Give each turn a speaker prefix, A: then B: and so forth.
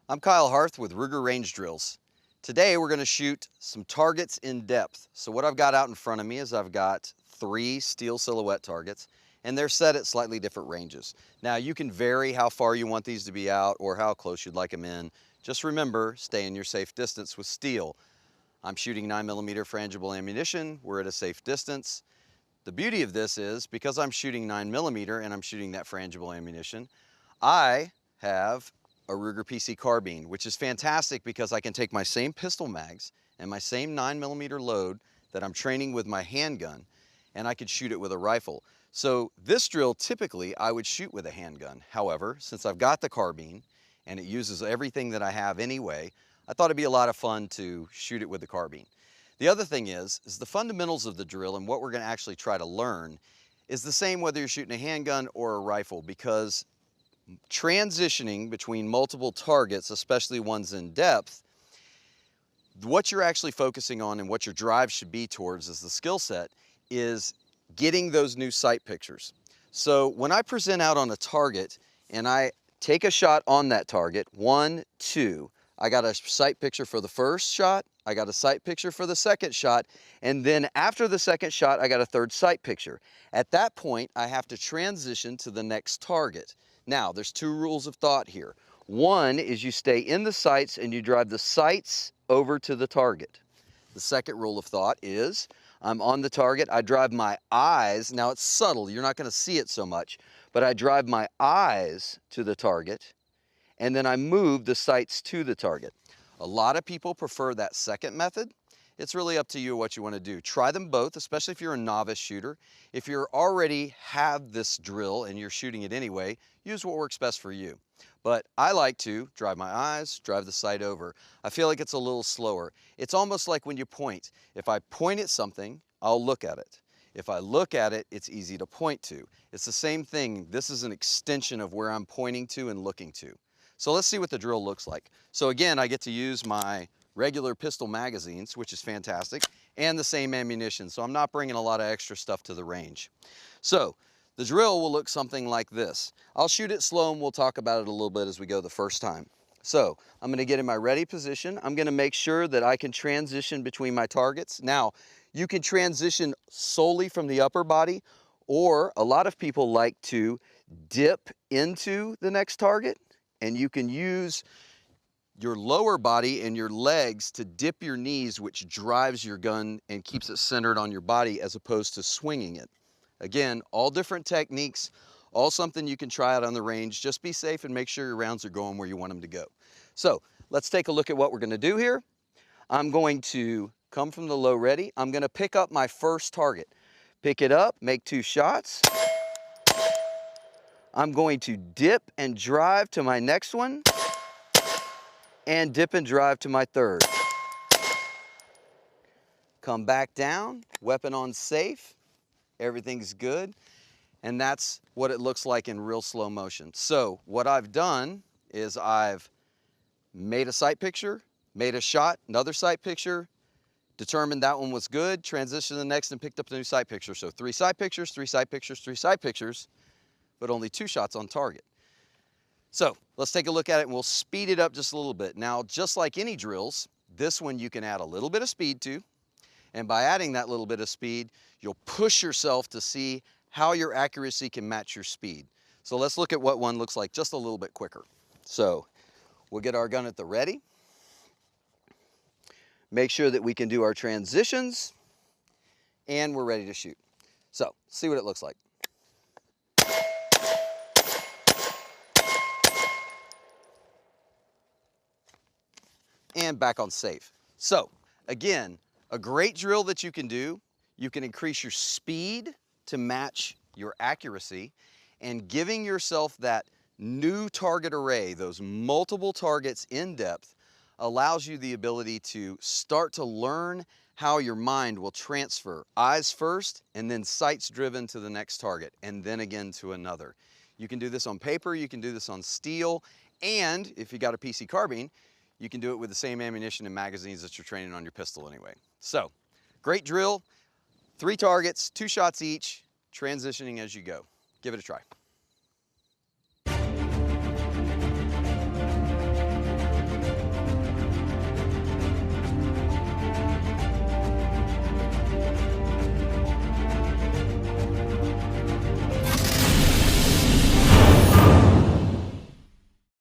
A: I'm Kyle Harth with Ruger Range Drills. Today we're going to shoot some targets in depth. So what I've got out in front of me is I've got 3 steel silhouette targets, and they're set at slightly different ranges. Now you can vary how far you want these to be out or how close you'd like them in. Just remember, stay in your safe distance with steel. I'm shooting 9mm frangible ammunition. We're at a safe distance. The beauty of this is because I'm shooting 9mm and I'm shooting that frangible ammunition, I have a Ruger PC Carbine, which is fantastic because I can take my same pistol mags and my same 9mm load that I'm training with my handgun, and I could shoot it with a rifle. So this drill, typically, I would shoot with a handgun. However, since I've got the carbine and it uses everything that I have anyway, I thought it'd be a lot of fun to shoot it with the carbine. The other thing is the fundamentals of the drill and what we're going to actually try to learn is the same whether you're shooting a handgun or a rifle, because transitioning between multiple targets, especially ones in depth, what you're actually focusing on and what your drive should be towards as the skill set is getting those new sight pictures. So when I present out on a target and I take a shot on that target, 1, 2, I got a sight picture for the first shot, I got a sight picture for the second shot, and then after the second shot, I got a third sight picture. At that point, I have to transition to the next target. Now, there's 2 rules of thought here. One is you stay in the sights and you drive the sights over to the target. The second rule of thought is I'm on the target, I drive my eyes, now it's subtle, you're not going to see it so much, but I drive my eyes to the target and then I move the sights to the target. A lot of people prefer that second method. It's really up to you what you want to do. Try them both, especially if you're a novice shooter. If you already have this drill and you're shooting it anyway, use what works best for you. But I like to drive my eyes, drive the sight over. I feel like it's a little slower. It's almost like when you point. If I point at something, I'll look at it. If I look at it, it's easy to point to. It's the same thing. This is an extension of where I'm pointing to and looking to. So let's see what the drill looks like. So again, I get to use my regular pistol magazines, which is fantastic, and the same ammunition. So I'm not bringing a lot of extra stuff to the range. So the drill will look something like this. I'll shoot it slow and we'll talk about it a little bit as we go the first time. So I'm going to get in my ready position. I'm going to make sure that I can transition between my targets. Now, you can transition solely from the upper body, or a lot of people like to dip into the next target, and you can use your lower body and your legs to dip your knees, which drives your gun and keeps it centered on your body as opposed to swinging it. Again, all different techniques, all something you can try out on the range. Just be safe and make sure your rounds are going where you want them to go. So let's take a look at what we're going to do here. I'm going to come from the low ready. I'm going to pick up my first target. Pick it up, make 2 shots. I'm going to dip and drive to my next one, and dip and drive to my third. Come back down, weapon on safe, everything's good, and that's what it looks like in real slow motion. So what I've done is I've made a sight picture, made a shot, another sight picture, determined that one was good, transitioned to the next and picked up the new sight picture. So 3 sight pictures, 3 sight pictures, 3 sight pictures, but only 2 shots on target. So let's take a look at it and we'll speed it up just a little bit. Now, just like any drills, this one you can add a little bit of speed to, and by adding that little bit of speed, you'll push yourself to see how your accuracy can match your speed. So let's look at what one looks like just a little bit quicker. So we'll get our gun at the ready. Make sure that we can do our transitions, and we're ready to shoot. So see what it looks like. And back on safe. So again, a great drill that you can do, you can increase your speed to match your accuracy, and giving yourself that new target array, those multiple targets in depth, allows you the ability to start to learn how your mind will transfer eyes first and then sights driven to the next target and then again to another. You can do this on paper, you can do this on steel, and if you got a PC carbine, you can do it with the same ammunition and magazines that you're training on your pistol anyway. So, great drill, 3 targets, 2 shots each, transitioning as you go. Give it a try.